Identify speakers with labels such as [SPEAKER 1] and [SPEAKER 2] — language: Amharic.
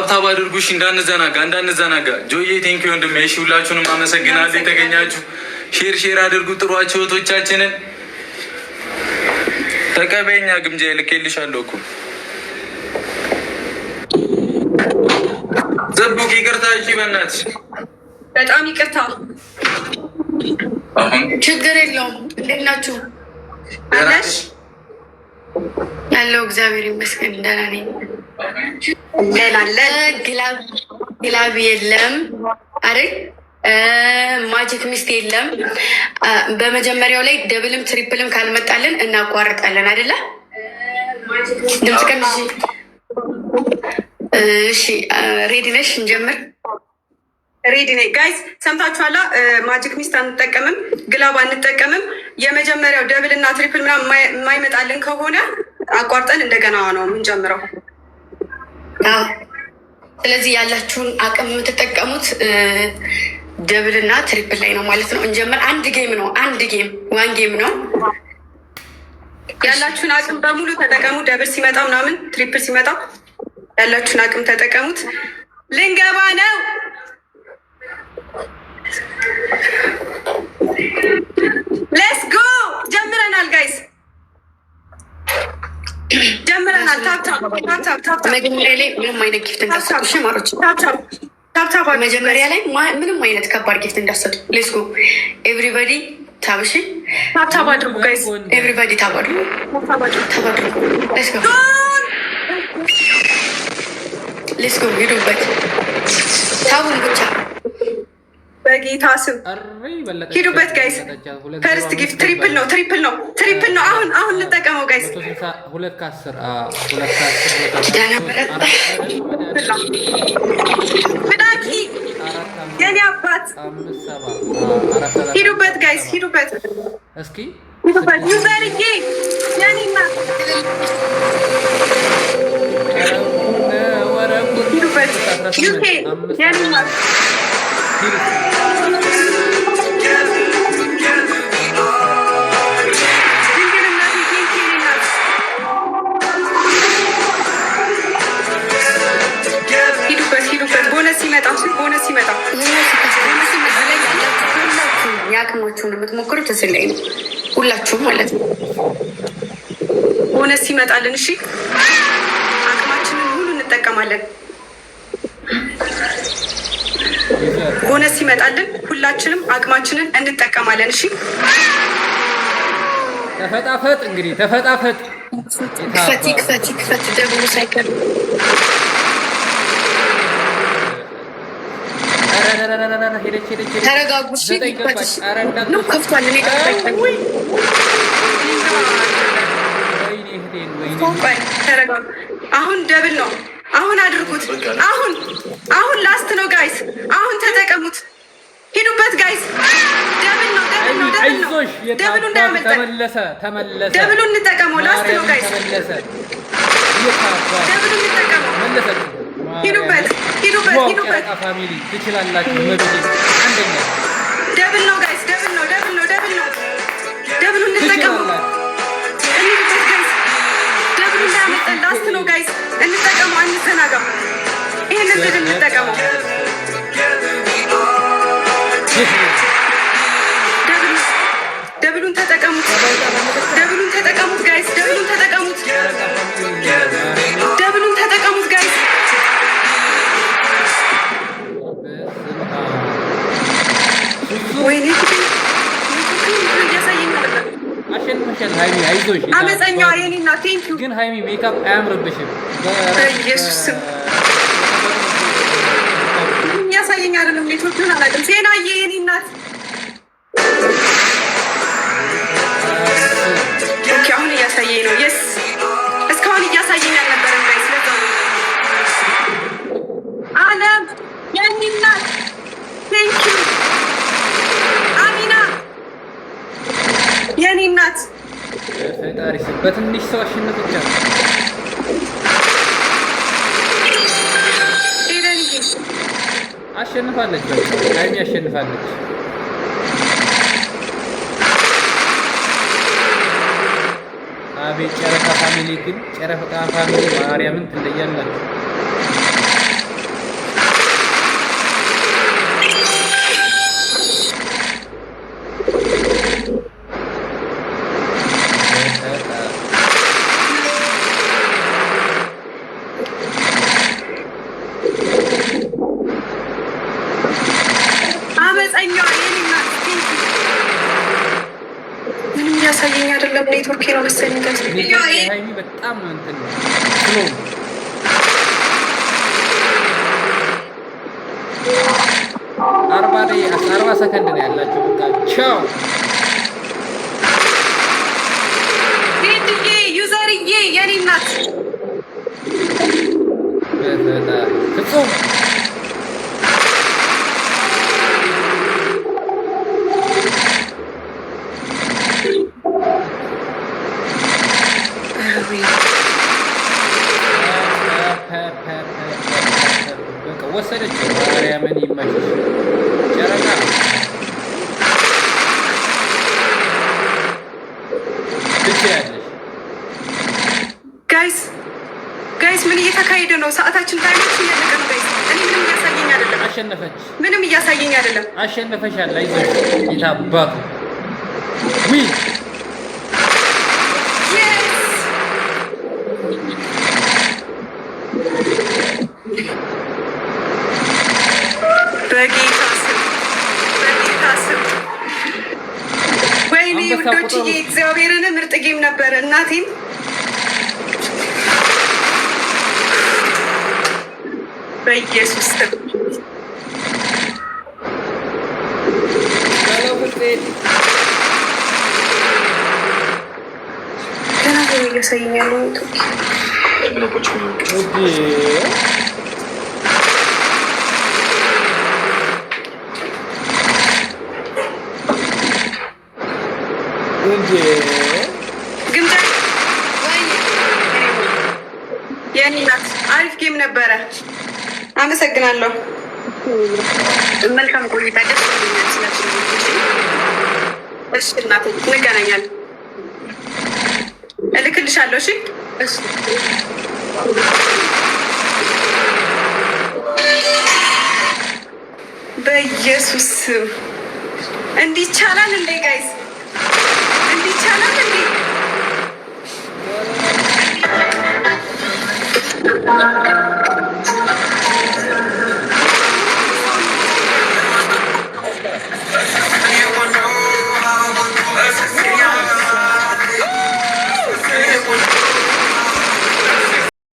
[SPEAKER 1] ታብታብ አድርጉሽ እንዳንዘናጋ ጆዬ ቴንኪ ወንድሜ። እሺ ሁላችሁንም አመሰግናለሁ የተገኛችሁ። ሼር አድርጉ ጥሯቸው እህቶቻችንን። ተቀበኛ ግምጃ ልኬልሻለሁ እኮ ዘቡቅ ይቅርታ። እሺ በእናትሽ
[SPEAKER 2] በጣም ይቅርታ። ችግር የለውም። እንዴት ናችሁ? አለሽ ያለው እግዚአብሔር ይመስገን ደህና ነኝ። ግላብ የለም አይደል? ማጂክ ሚስት የለም። በመጀመሪያው ላይ ደብልም ትሪፕልም ካልመጣልን እናቋርጣለን አይደለ? ድምፅ ቀንሽ። እሺ ሬዲ ነሽ? እንጀምር። ሬዲ ነኝ ጋይዝ። ሰምታችኋላ። ማጂክ ሚስት አንጠቀምም፣ ግላብ አንጠቀምም። የመጀመሪያው ደብል እና ትሪፕል ምናምን የማይመጣልን ከሆነ አቋርጠን እንደገና ነው የምንጀምረው። ስለዚህ ያላችሁን አቅም የምትጠቀሙት ደብል እና ትሪፕል ላይ ነው ማለት ነው። እንጀምር። አንድ ጌም ነው፣ ዋን ጌም ነው። ያላችሁን አቅም በሙሉ ተጠቀሙ። ደብል ሲመጣ ምናምን ትሪፕል ሲመጣ ያላችሁን አቅም ተጠቀሙት። ልንገባ ነው። ሌትስ ጎ። ጀምረናል ጋይስ፣ ጀምረናል። ታፕታፕ መጀመሪያ ላይ ምንም አይነት ጊፍት እንዳሰጡ ሽማሮች፣ ታፕታፕ መጀመሪያ ላይ ምንም አይነት ከባድ ጊፍት እንዳሰጡ። ሌትስ ጎ ኤቭሪባዲ ታብሽ ታፕታፕ አድርጉ ጋይስ፣ ኤቭሪባዲ ታፕ አድርጉ። ሌትስ ጎ ሌትስ ጎ። ሂዱበት፣ ታቡን ብቻ በጌታ ስም ሂዱበት ጋይስ። ፈርስት ጊፍት ትሪፕል ነው። አሁን እንጠቀመው ጋይስ። ብዳኪ የኔ አባት ሂዱበት ጋይስ፣ ሂዱበት። ዩዘርዬ የኔ እናት ሂዱበት። ዩኬ የኔ እናት ሂዱበት። ቦነስ ሲመጣ የአቅማችሁን የምትሞክሩት እዚህ ላይ ነው፣ ሁላችሁም ማለት ነው። ቦነስ ሲመጣልን እሺ፣ አቅማችንን ሙሉ እንጠቀማለን። ቦነስ ሲመጣልን ሁላችንም አቅማችንን እንጠቀማለን። እሺ
[SPEAKER 3] ተፈጣፈጥ፣ እንግዲህ ተፈጣፈጥ።
[SPEAKER 2] ክፈት ደግሞ ሳይቀር ተረጋጉ። ከፍቷል። ተረጋጉ። አሁን ደብል ነው። አሁን አድርጉት። አሁን ላስት ነው ጋይስ። አሁን ተጠቀሙት። ሂዱበት ጋይስ። ደብል ነው። ደብሉ እንዳያመልጠን። ደብሉ እንጠቀመው። ላስት ነው ጋይስ። ደብሉ እንጠቀመው። ሂዱበት።
[SPEAKER 3] ፋሚሊ ትችላላችሁ። አንደኛ
[SPEAKER 2] ደብል ነው ጋይስ። ደብሉ እንጠቀመው። እንሂድበት ጋይስ። ደብሉ እንዳያመልጠን። ላስት ነው ጋይስ። እንጠቀመው። አንዘናጋም። ይህንን ድል እንጠቀመው። ደብሉን ተጠቀሙት ጋይስ። ደብሉን ተጠቀሙት ጋይስ። ወይኔ አመፀኛዋ የኔ እናት ቴንኪው።
[SPEAKER 3] ግን ሃይሚ ሜካፕ አያምርብሽም።
[SPEAKER 2] በኢየሱስ ስም እያሳየኝ አይደለም። ኔትወርኩን አላውቅም። ዜናዬ የኔ እናት ኦኬ፣ አሁን እያሳየኝ ነው። የስ እስካሁን እያሳየኝ አልነበረም ጋይስ። ለዛ ነው አለም የኔ እናት ቴንኪው። አሚና የኔ እናት
[SPEAKER 3] ፈጣሪ በትንሽ ሰው አሸነፍ ብቻ አሸንፋለች። ሃይሚ አሸንፋለች። አቤት ጨረቃ ፋሚሊ ግን ጨረቃ ፋሚሊ ማርያምን ትለያላችሁ።
[SPEAKER 2] አይደለም ኔትወርክ ነው መሰለኝ።
[SPEAKER 3] ሃይሚ በጣም እንትን ስሎ 40 ሰከንድ ነው ያላቸው። በቃ ቻው
[SPEAKER 2] ዲዲዬ ዩዘርዬ የኔ እናት
[SPEAKER 3] በፈጣሪ ፍጹም ወሰደችው። ማርያምን ይመችሽ ጨረቃ። ትችያለሽ።
[SPEAKER 2] ጋይስ ምን እየተካሄደ ነው? ሰዓታችን ታይማችን እያለቀ ነው ጋይስ። እኔ ምንም እያሳየኝ አይደለም።
[SPEAKER 3] አሸነፈች።
[SPEAKER 2] ምንም እያሳየኝ አይደለም።
[SPEAKER 3] አሸነፈሻል። አይዞሽ የታባቱ ዊ
[SPEAKER 2] በጌታ ስም ወይኔ ውዶችዬ፣ እግዚአብሔርን ምርጥ ጌም ነበረ። እናቴን በኢየሱስ ስም ገና እያሳየኝ ያለው ግምጃ የኔ ናት። አሪፍ ጌም ነበረ። አመሰግናለሁ። መልካም ቆይታ። ደስ ይለኛል። እሺ እናቴ እንገናኛለን። እልክልሻለሁ። እሺ እሺ። በኢየሱስ ስም እንዲህ ይቻላል እንዴ ጋይስ? እንዲህ ይቻላል እንዴ?